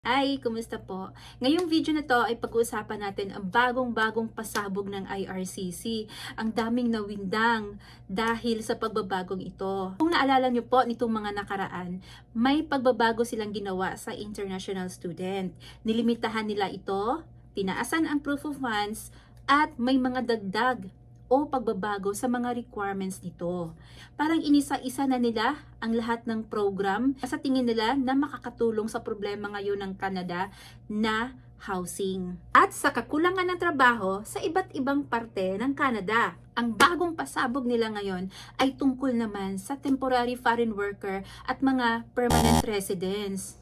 Ay, kumusta po? Ngayong video na to ay pag-uusapan natin ang bagong-bagong pasabog ng IRCC. Ang daming nawindang dahil sa pagbabagong ito. Kung naalala nyo po nitong mga nakaraan, may pagbabago silang ginawa sa international student. Nilimitahan nila ito, tinaasan ang proof of funds, at may mga dagdag o pagbabago sa mga requirements nito. Parang inisa-isa na nila ang lahat ng program sa tingin nila na makakatulong sa problema ngayon ng Canada na housing. At sa kakulangan ng trabaho sa iba't ibang parte ng Canada. Ang bagong pasabog nila ngayon ay tungkol naman sa temporary foreign worker at mga permanent residents.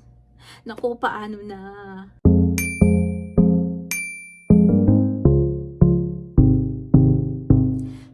Naku, paano na?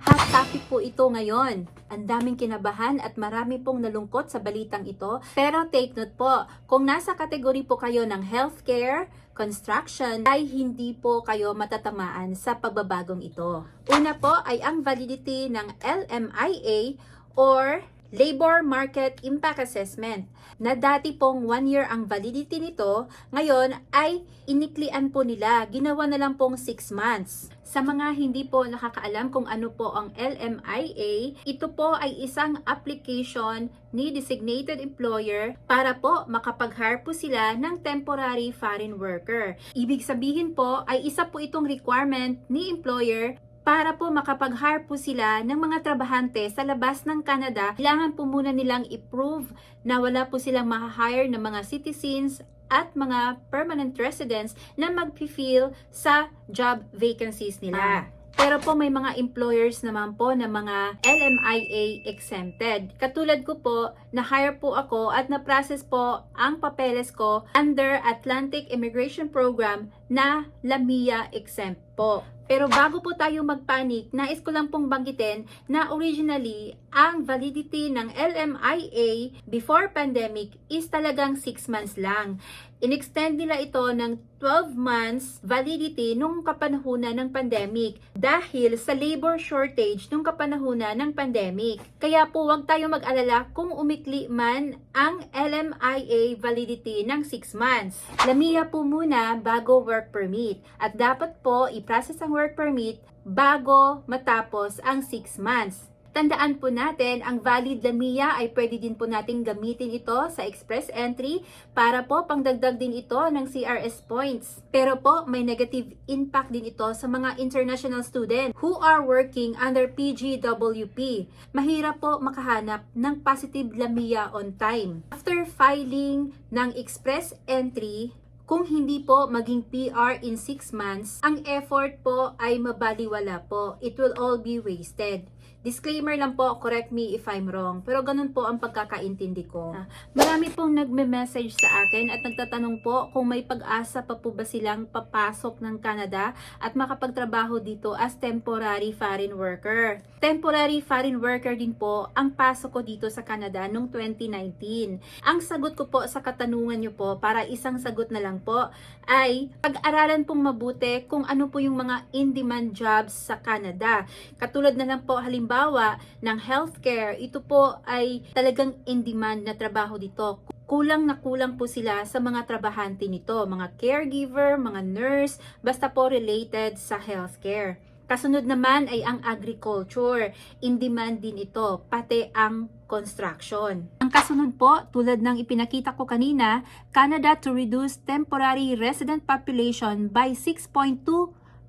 Hot topic po ito ngayon. Ang daming kinabahan at marami pong nalungkot sa balitang ito. Pero take note po, kung nasa kategory po kayo ng healthcare, construction, ay hindi po kayo matatamaan sa pagbabagong ito. Una po ay ang validity ng LMIA or Labor Market Impact Assessment, na dati pong 1 year ang validity nito, ngayon ay iniklian po nila, ginawa na lang pong 6 months. Sa mga hindi po nakakaalam kung ano po ang LMIA, ito po ay isang application ni designated employer para po makapag-hire po sila ng temporary foreign worker. Ibig sabihin po ay isa po itong requirement ni employer para po makapag-hire po sila ng mga trabahante sa labas ng Canada. Kailangan po muna nilang i-prove na wala po silang ma-hire ng mga citizens at mga permanent residents na mag-fill sa job vacancies nila. Pero po may mga employers naman po na mga LMIA exempted. Katulad ko po, na-hire po ako at na-process po ang papeles ko under Atlantic Immigration Program na LAMIA exempt po. Pero bago po tayo magpanik, nais ko lang pong banggitin na originally, ang validity ng LMIA before pandemic is talagang 6 months lang. In-extend nila ito ng 12 months validity nung kapanahunan ng pandemic dahil sa labor shortage nung kapanahunan ng pandemic. Kaya po huwag tayo mag-alala kung umikli man ang LMIA validity ng 6 months. Lamia po muna bago work permit at dapat po i-process ang work permit bago matapos ang 6 months. Tandaan po natin, ang valid LAMIA ay pwede din po nating gamitin ito sa express entry para po pangdagdag din ito ng CRS points. Pero po, may negative impact din ito sa mga international students who are working under PGWP. Mahirap po makahanap ng positive LAMIA on time. After filing ng express entry, kung hindi po maging PR in 6 months, ang effort po ay mabaliwala po. It will all be wasted. Disclaimer lang po, correct me if I'm wrong. Pero ganun po ang pagkakaintindi ko. Marami pong nagme-message sa akin at nagtatanong po kung may pag-asa pa po ba silang papasok ng Canada at makapagtrabaho dito as temporary foreign worker. Temporary foreign worker din po ang pasok ko dito sa Canada noong 2019. Ang sagot ko po sa katanungan nyo po, para isang sagot na lang po, ay pag-aralan pong mabuti kung ano po yung mga in-demand jobs sa Canada. Katulad na lang po halimbawa ng healthcare, ito po ay talagang in-demand na trabaho dito. Kulang na kulang po sila sa mga trabahante nito, mga caregiver, mga nurse, basta po related sa healthcare. Kasunod naman ay ang agriculture. In demand din ito, pati ang construction. Ang kasunod po, tulad ng ipinakita ko kanina, Canada to reduce temporary resident population by 6.2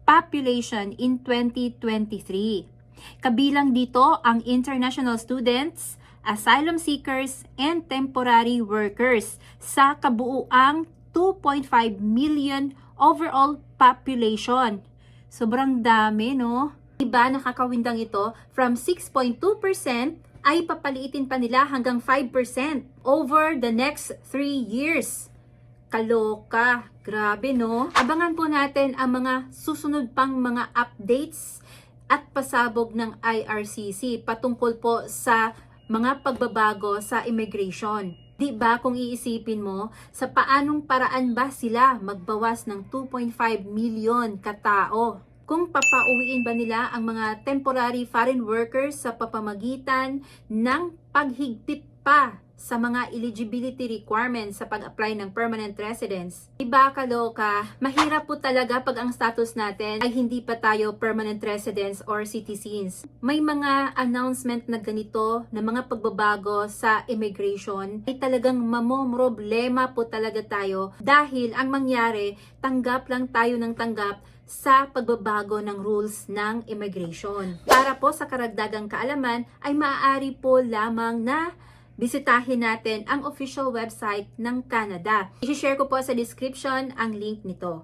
population in 2023. Kabilang dito ang international students, asylum seekers, and temporary workers sa kabuuang 2.5 million overall population. Sobrang dami, no? Diba nakakawindang ito? From 6.2% ay papaliitin pa nila hanggang 5% over the next 3 years. Kaloka. Grabe, no? Abangan po natin ang mga susunod pang mga updates at pasabog ng IRCC patungkol po sa mga pagbabago sa immigration. Di ba kung iisipin mo, sa paanong paraan ba sila magbawas ng 2.5 million katao? Kung papauwiin ba nila ang mga temporary foreign workers sa papamagitan ng paghigpit pa sa mga eligibility requirements sa pag-apply ng permanent residence. Iba kaloka, mahirap po talaga pag ang status natin ay hindi pa tayo permanent residents or citizens. May mga announcement na ganito na mga pagbabago sa immigration ay talagang mamomroblema po talaga tayo dahil ang mangyari, tanggap lang tayo ng tanggap sa pagbabago ng rules ng immigration. Para po sa karagdagang kaalaman ay maaari po lamang na bisitahin natin ang official website ng Canada. I-share ko po sa description ang link nito.